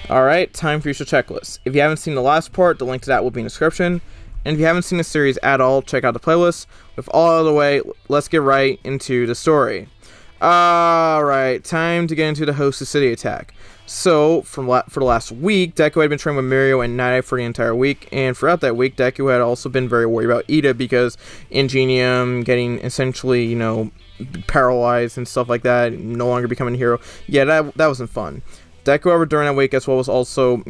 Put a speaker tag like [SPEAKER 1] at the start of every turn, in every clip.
[SPEAKER 1] Alright, time for your checklist. If you haven't seen the last part, the link to that will be in the description. And if you haven't seen the series at all, check out the playlist. With all out of the way, let's get right into the story. Alright, time to get into the hosted city attack. So, for the last week, Deku had been training with Mirio and Night for the entire week, and throughout that week, Deku had also been very worried about Ida because Ingenium getting essentially, paralyzed and stuff like that, no longer becoming a hero. Yeah, that wasn't fun. Deku, however, during that week as well was also,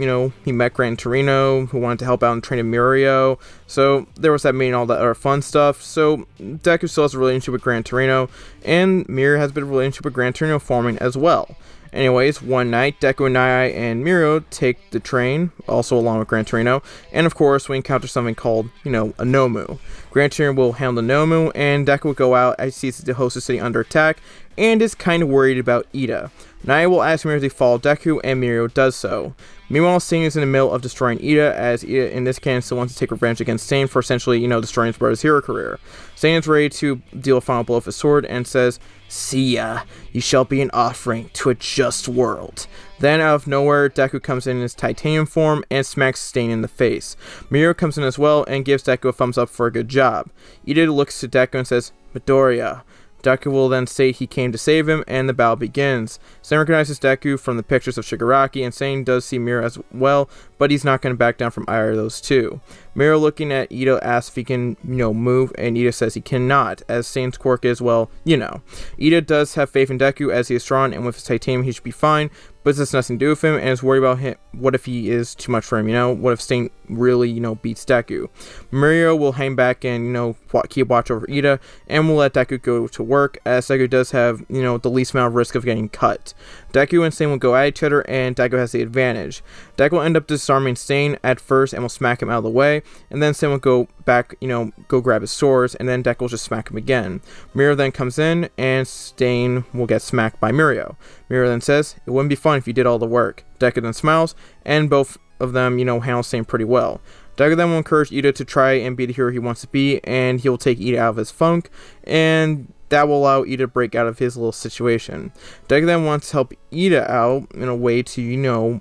[SPEAKER 1] he met Gran Torino, who wanted to help out and train Mirio. So there was that meeting, all that other fun stuff. So Deku still has a relationship with Gran Torino, and Mirio has a bit of a relationship with Gran Torino forming as well. Anyways, one night, Deku and Nai and Mirio take the train, also along with Gran Torino, and of course, we encounter something called, a Nomu. Gran Torino will handle the Nomu, and Deku will go out as he sees the hosted city under attack, and is kind of worried about Ida. Nai will ask Mirio to follow Deku, and Mirio does so. Meanwhile, Stain is in the middle of destroying Ida, as Ida in this case still wants to take revenge against Stain for essentially, destroying his brother's hero career. Stain is ready to deal a final blow with his sword and says, "See ya, you shall be an offering to a just world." Then out of nowhere, Deku comes in his titanium form and smacks Stain in the face. Mirio comes in as well and gives Deku a thumbs up for a good job. Ida looks to Deku and says, "Midoriya." Deku will then state he came to save him, and the battle begins. Stain recognizes Deku from the pictures of Shigaraki, and Stain does see Mirio as well, but he's not going to back down from either of those two. Mirio, looking at Ida, asks if he can, move, and Ida says he cannot, as Stain's quirk is, Ida does have faith in Deku as he is strong, and with his titanium he should be fine, but this has nothing to do with him, and is worried about him. What if he is too much for him, What if Stain really, beats Deku? Mirio will hang back and, keep watch over Ida, and will let Deku go to work, as Deku does have, the least amount of risk of getting cut. Deku and Stain will go at each other, and Deku has the advantage. Deku will end up disarming Stain at first, and will smack him out of the way, and then Stain will go back, go grab his swords, and then Deku will just smack him again. Mirio then comes in, and Stain will get smacked by Mirio. Mirio then says, "It wouldn't be fun if you did all the work." Deku then smiles, and both of them, handle Stain pretty well. Deku then will encourage Ida to try and be the hero he wants to be, and he'll take Ida out of his funk, and that will allow Ida to break out of his little situation. Deku then wants to help Ida out in a way to,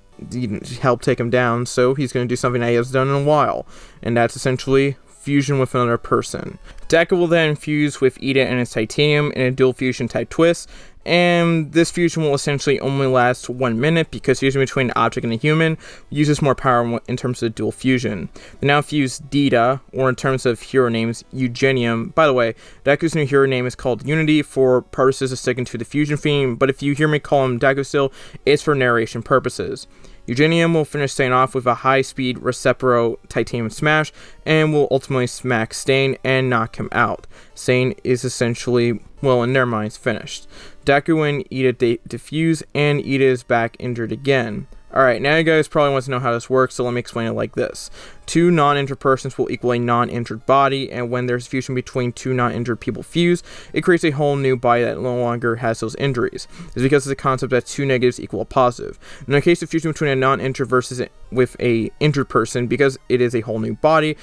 [SPEAKER 1] help take him down, so he's going to do something that he has done in a while, and that's essentially fusion with another person. Deku will then fuse with Ida and his titanium in a dual fusion type twist, and this fusion will essentially only last 1 minute because fusion between an object and a human uses more power in terms of dual fusion. The now fused Dita, or in terms of hero names, Eugenium. By the way, Deku's new hero name is called Unity for purposes of sticking to the fusion theme, but if you hear me call him Deku still, it's for narration purposes. Eugenium will finish Stain off with a high-speed Recipro Titanium Smash, and will ultimately smack Stain and knock him out. Stain is essentially, in their minds, finished. Deku and Ida defuse, and Ida is back injured again. Alright, now you guys probably want to know how this works, so let me explain it like this. Two non-injured persons will equal a non-injured body, and when there's fusion between two non-injured people fuse, it creates a whole new body that no longer has those injuries. It's because of the concept that two negatives equal a positive. In the case of fusion between a non-injured versus with a injured person, because it is a whole new body,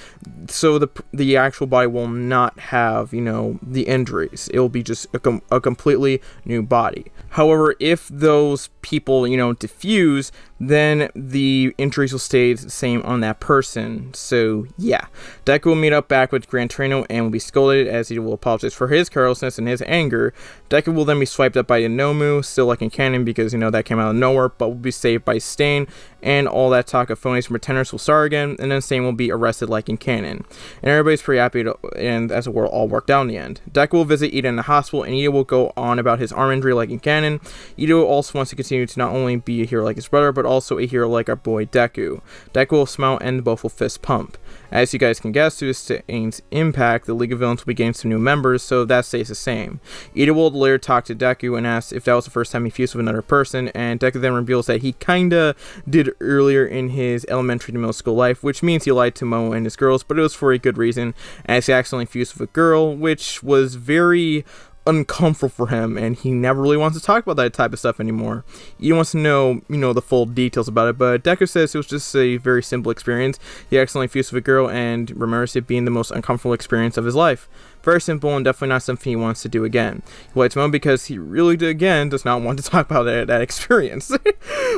[SPEAKER 1] so the actual body will not have, the injuries. It will be just a completely new body. However, if those people, diffuse, then the injuries will stay the same on that person. So yeah, Deku will meet up back with Gran Torino and will be scolded as he will apologize for his carelessness and his anger. Deku will then be swiped up by the Nomu, still like in canon because that came out of nowhere, but will be saved by Stain, and all that talk of phonies and pretenders will start again, and then Stain will be arrested like in canon. And everybody's pretty happy and as it were all worked out in the end. Deku will visit Ida in the hospital, and Ida will go on about his arm injury like in canon. Ida also wants to continue to not only be a hero like his brother, but also a hero like our boy Deku. Deku will smile and both will fist pump. As you guys can guess, due to Stain's impact, the League of Villains will be getting some new members, so that stays the same. Ida will later talk to Deku and ask if that was the first time he fused with another person, and Deku then reveals that he kinda did earlier in his elementary to middle school life, which means he lied to Momo and his girls, but it was for a good reason, as he accidentally fused with a girl, which was very uncomfortable for him, and he never really wants to talk about that type of stuff anymore. He wants to know, the full details about it, but Deku says it was just a very simple experience. He accidentally fused with a girl and remembers it being the most uncomfortable experience of his life. very simple and definitely not something he wants to do again. He likes Momo because he really, again, does not want to talk about that experience.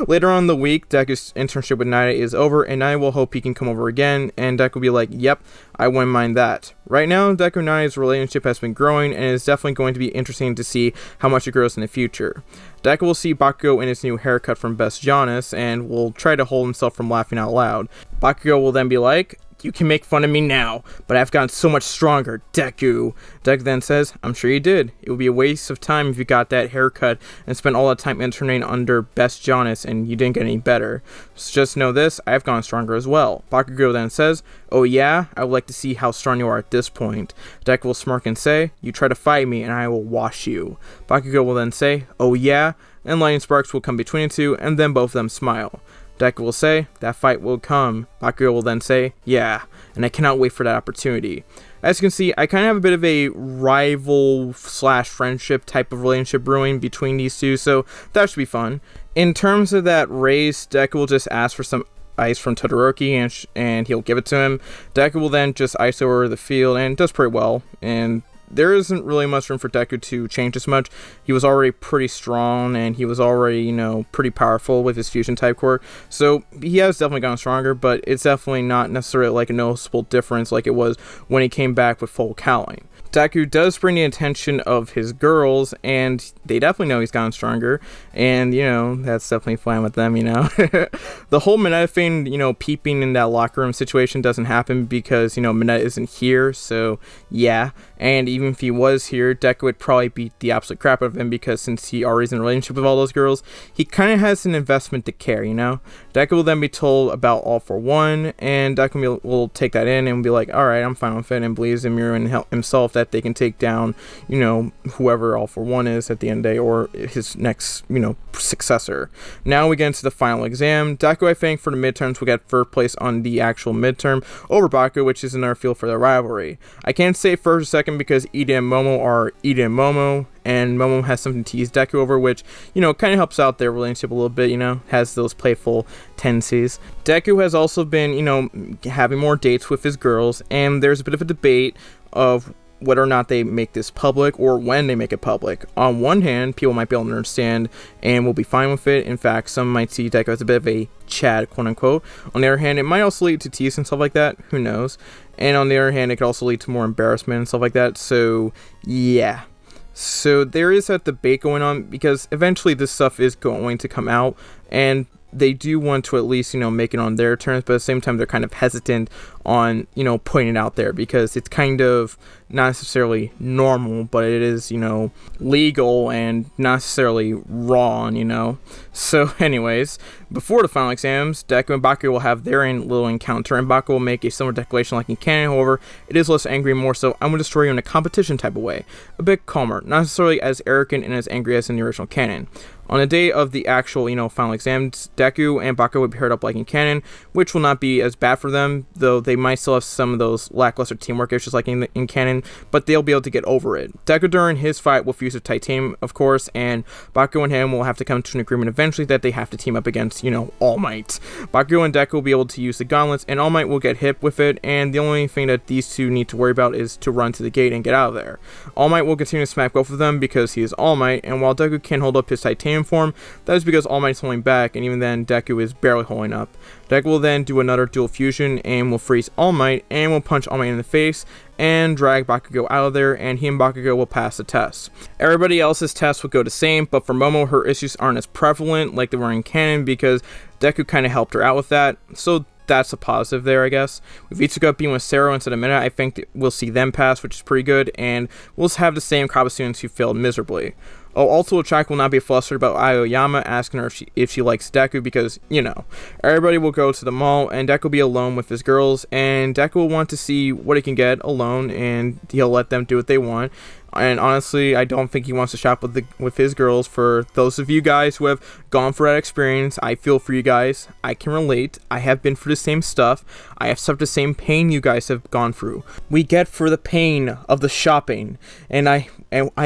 [SPEAKER 1] Later on in the week, Deku's internship with Naida is over, and Naida will hope he can come over again, and Deku will be like, yep, I wouldn't mind that. Right now, Deku and Naida's relationship has been growing, and it is definitely going to be interesting to see how much it grows in the future. Deku will see Bakugo in his new haircut from Best Jonas, and will try to hold himself from laughing out loud. Bakugo will then be like, you can make fun of me now, but I've gotten so much stronger, Deku. Deku then says, I'm sure you did. It would be a waste of time if you got that haircut and spent all that time interning under Best Jonas and you didn't get any better. So just know this, I've gotten stronger as well. Bakugo then says, oh yeah, I would like to see how strong you are at this point. Deku will smirk and say, you try to fight me and I will wash you. Bakugo will then say, oh yeah, and lightning sparks will come between the two, and then both of them smile. Deku will say, that fight will come. Bakugo will then say, yeah, and I cannot wait for that opportunity. As you can see, I kind of have a bit of a rival / friendship type of relationship brewing between these two, so that should be fun. In terms of that race, Deku will just ask for some ice from Todoroki, and he'll give it to him. Deku will then just ice over the field, and does pretty well, and there isn't really much room for Deku to change this much. He was already pretty strong, and he was already, pretty powerful with his fusion type quirk. So he has definitely gotten stronger, but it's definitely not necessarily like a noticeable difference like it was when he came back with full cowling. Deku does bring the attention of his girls, and they definitely know he's gotten stronger, and, that's definitely fine with them, The whole Mineta thing, peeping in that locker room situation doesn't happen because, Mineta isn't here, so, yeah. And even if he was here, Deku would probably beat the absolute crap out of him because since he already is in a relationship with all those girls, he kind of has an investment to care, Deku will then be told about All For One, and Deku will take that in and be like, alright, I'm fine with it, and believes in Miru and himself that they can take down, whoever All For One is at the end of the day, or his next, successor. Now we get into the final exam. Deku, I think, for the midterms, will get first place on the actual midterm over Baku, which is another field for their rivalry. I can't say first or second because Ida and Momo are Ida and Momo, and Momo has something to tease Deku over, which, kind of helps out their relationship a little bit, has those playful tendencies. Deku has also been, having more dates with his girls, and there's a bit of a debate of whether or not they make this public or when they make it public. On one hand, people might be able to understand and will be fine with it. In fact, some might see Deku as a bit of a Chad, quote unquote. On the other hand, it might also lead to tease and stuff like that. Who knows? And on the other hand, it could also lead to more embarrassment and stuff like that. So, yeah. So there is that debate going on because eventually this stuff is going to come out, and they do want to at least, make it on their terms, but at the same time, they're kind of hesitant on, putting it out there because it's kind of not necessarily normal, but it is, legal and not necessarily wrong, So anyways, before the final exams, Deku and Baku will have their little encounter, and Baku will make a similar declaration like in canon. However, it is less angry, more so, I'm going to destroy you in a competition type of way. A bit calmer, not necessarily as arrogant and as angry as in the original canon. On the day of the actual, final exams, Deku and Baku will be paired up like in canon, which will not be as bad for them, though they might still have some of those lackluster teamwork issues like in canon, but they'll be able to get over it. Deku during his fight will fuse with Titanium, of course, and Baku and him will have to come to an agreement eventually that they have to team up against, All Might. Baku and Deku will be able to use the gauntlets, and All Might will get hit with it, and the only thing that these two need to worry about is to run to the gate and get out of there. All Might will continue to smack both of them because he is All Might, and while Deku can hold up his Titanium form, that is because All Might's holding back, and even then Deku is barely holding up. Deku will then do another dual fusion and will freeze All Might and will punch All Might in the face and drag Bakugo out of there, and he and Bakugo will pass the test. Everybody else's tests will go the same, but for Momo, her issues aren't as prevalent like they were in canon because Deku kind of helped her out with that, so that's a positive there, I guess. With Itsuka being with Sero instead of Mineta, I think we'll see them pass, which is pretty good, and we'll have the same Kaba students who failed miserably. Oh, also, Chaka will not be flustered about Aoyama asking her if she likes Deku because, everybody will go to the mall and Deku will be alone with his girls, and Deku will want to see what he can get alone, and he'll let them do what they want. And honestly, I don't think he wants to shop with his girls. For those of you guys who have gone for that experience, I feel for you guys. I can relate. I have been through the same stuff. I have suffered the same pain you guys have gone through. We get for the pain of the shopping, and I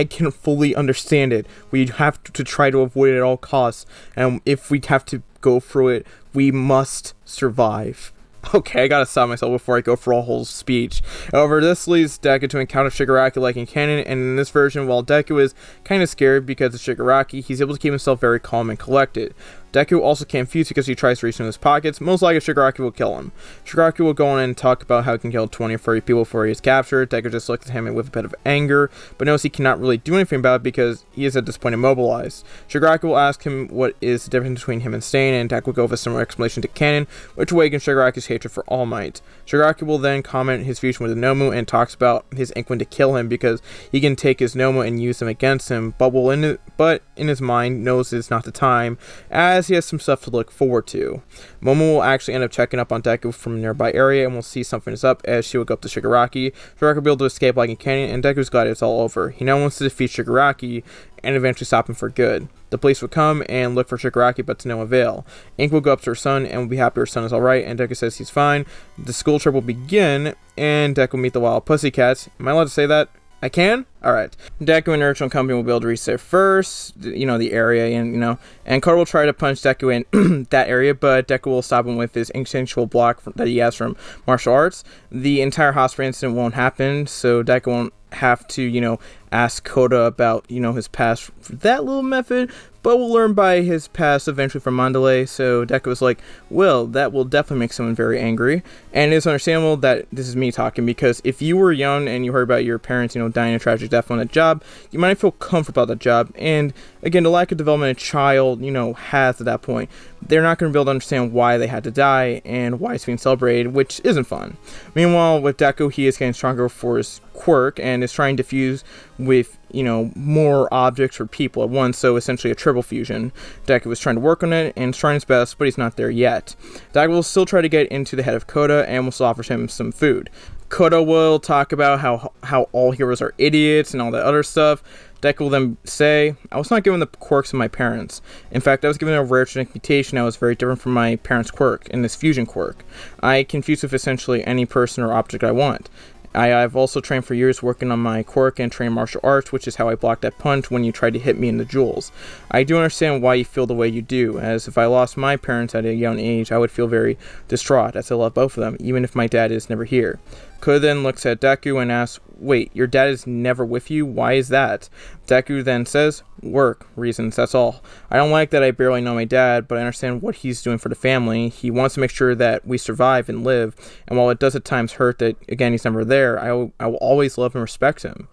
[SPEAKER 1] can fully understand it. We have to try to avoid it at all costs, and if we have to go through it, we must survive. Okay, I gotta stop myself before I go for a whole speech. However, this leads Deku to encounter Shigaraki like in canon, and in this version, while Deku is kind of scared because of Shigaraki, he's able to keep himself very calm and collected. Deku also confused because he tries to reach in his pockets. Most likely Shigaraki will kill him. Shigaraki will go on and talk about how he can kill 20 or 30 people before he is captured. Deku just looks at him with a bit of anger, but knows he cannot really do anything about it because he is at this point immobilized. Shigaraki will ask him what is the difference between him and Stain, and Deku will go with a similar explanation to canon, which awakens Shigaraki's hatred for All Might. Shigaraki will then comment his fusion with the Nomu and talks about his inkling to kill him because he can take his Nomu and use them against him, but in his mind knows it's not the time, as he has some stuff to look forward to. Momo will actually end up checking up on Deku from a nearby area, and we'll see something is up as she will go up to Shigaraki. Shigaraki will be able to escape like in canon, and Deku's glad it's all over. He now wants to defeat Shigaraki and eventually stop him for good. The police will come and look for Shigaraki, but to no avail. Ink will go up to her son and will be happy her son is alright, and Deku says he's fine. The school trip will begin, and Deku will meet the wild pussycats. Am I allowed to say that? I can? Alright. Deku and Urchin Company will be able to reach there first, the area, and Koda will try to punch Deku in that area, but Deku will stop him with his instinctual block that he has from martial arts. The entire hospital incident won't happen, so Deku won't have to, ask Koda about, his past for that little method, but we'll learn by his past eventually from Mandalay. So Deku was like, well, that will definitely make someone very angry. And it's understandable that this is me talking, because if you were young and you heard about your parents, dying a tragic death on that job, you might feel comfortable about that job. And again, the lack of development a child, has at that point, they're not going to be able to understand why they had to die and why it's being celebrated, which isn't fun. Meanwhile, with Deku, he is getting stronger for his quirk and is trying to fuse with, more objects or people at once, so essentially a triple fusion. Deku was trying to work on it and trying his best, but he's not there yet. Deku will still try to get into the head of Koda and will still offer him some food. Koda will talk about how all heroes are idiots and all that other stuff. Deku will then say, I was not given the quirks of my parents. In fact, I was given a rare genetic mutation that was very different from my parents' quirk, in this fusion quirk. I can fuse with essentially any person or object I want. I've also trained for years working on my quirk and trained martial arts, which is how I blocked that punch when you tried to hit me in the jewels. I do understand why you feel the way you do, as if I lost my parents at a young age, I would feel very distraught, as I love both of them, even if my dad is never here. Koda then looks at Deku and asks, wait, your dad is never with you? Why is that? Deku then says, work reasons, that's all. I don't like that I barely know my dad, but I understand what he's doing for the family. He wants to make sure that we survive and live, and while it does at times hurt that, again, he's never there, I will always love and respect him.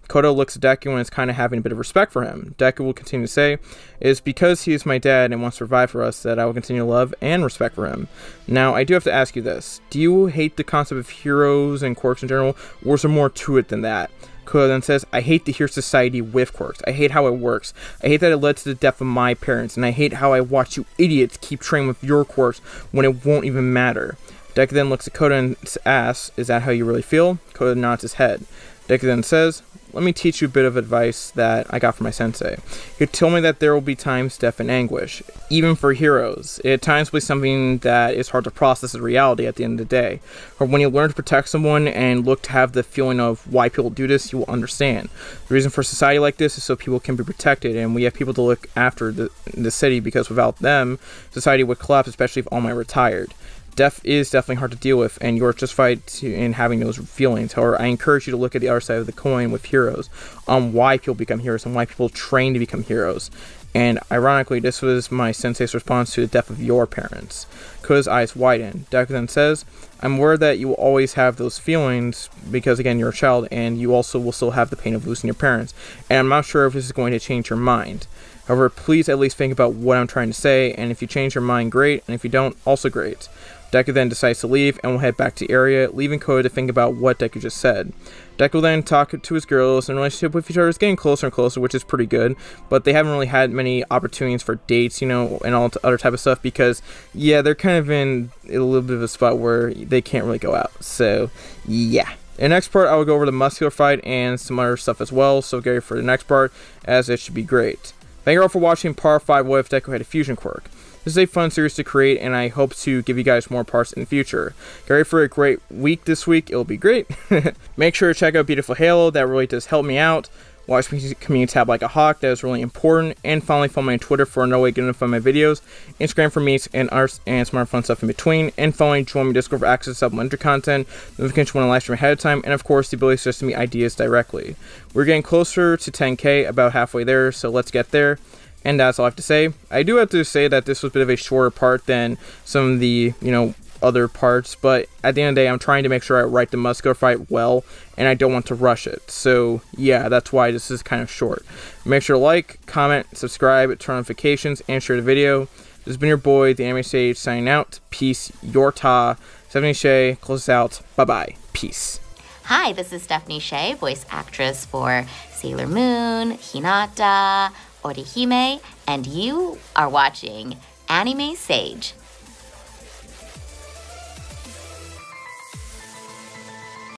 [SPEAKER 1] Koda looks at Deku and is kind of having a bit of respect for him. Deku will continue to say, it is because he is my dad and wants to provide for us that I will continue to love and respect for him. Now, I do have to ask you this. Do you hate the concept of heroes and quirks in general, or is there more to it than that? Koda then says, I hate to hear society with quirks. I hate how it works. I hate that it led to the death of my parents, and I hate how I watch you idiots keep training with your quirks when it won't even matter. Deku then looks at Koda and asks, is that how you really feel? Koda nods his head. Deku then says, let me teach you a bit of advice that I got from my sensei. He told me that there will be times death and anguish, even for heroes. It at times will be something that is hard to process as reality at the end of the day. Or when you learn to protect someone and look to have the feeling of why people do this, you will understand. The reason for society like this is so people can be protected, and we have people to look after the city, because without them, society would collapse, especially if All Might retired. Death is definitely hard to deal with, and you're justified in having those feelings. However, I encourage you to look at the other side of the coin with heroes, on why people become heroes and why people train to become heroes. And ironically, this was my sensei's response to the death of your parents. Koda's eyes widen. Deku then says, I'm aware that you will always have those feelings because, again, you're a child, and you also will still have the pain of losing your parents. And I'm not sure if this is going to change your mind. However, please at least think about what I'm trying to say, and if you change your mind, great, and if you don't, also great. Deku then decides to leave and will head back to the area, leaving Koda to think about what Deku just said. Deku will then talk to his girls, and relationship with each other is getting closer and closer, which is pretty good, but they haven't really had many opportunities for dates, and all other type of stuff, because, yeah, they're kind of in a little bit of a spot where they can't really go out, so, yeah. In the next part, I will go over the muscular fight and some other stuff as well, so get ready for the next part, as it should be great. Thank you all for watching Part 5 What If Deku Had a Fusion Quirk. This is a fun series to create, and I hope to give you guys more parts in the future. Get ready for a great week this week. It'll be great. Make sure to check out Beautiful Halo. That really does help me out. watch my community tab like a hawk. That is really important. And finally, follow me on Twitter for no way to notify my videos, Instagram for meets and arts and smart fun stuff in between. And finally, join my Discord for access to supplementary content, notification when I live stream ahead of time, and of course, the ability to send me ideas directly. We're getting closer to 10K, about halfway there, so let's get there. And that's all I have to say. I do have to say that this was a bit of a shorter part than some of the, other parts, but at the end of the day, I'm trying to make sure I write the Muscular fight well, and I don't want to rush it. So yeah, that's why this is kind of short. Make sure to like, comment, subscribe, turn on notifications, and share the video. This has been your boy, the Anime Sage, signing out. Peace, your ta. Stephanie Shea, close us out. Bye-bye. Peace.
[SPEAKER 2] Hi, this is Stephanie Shea, voice actress for Sailor Moon, Hinata, Orihime, and you are watching Anime Sage.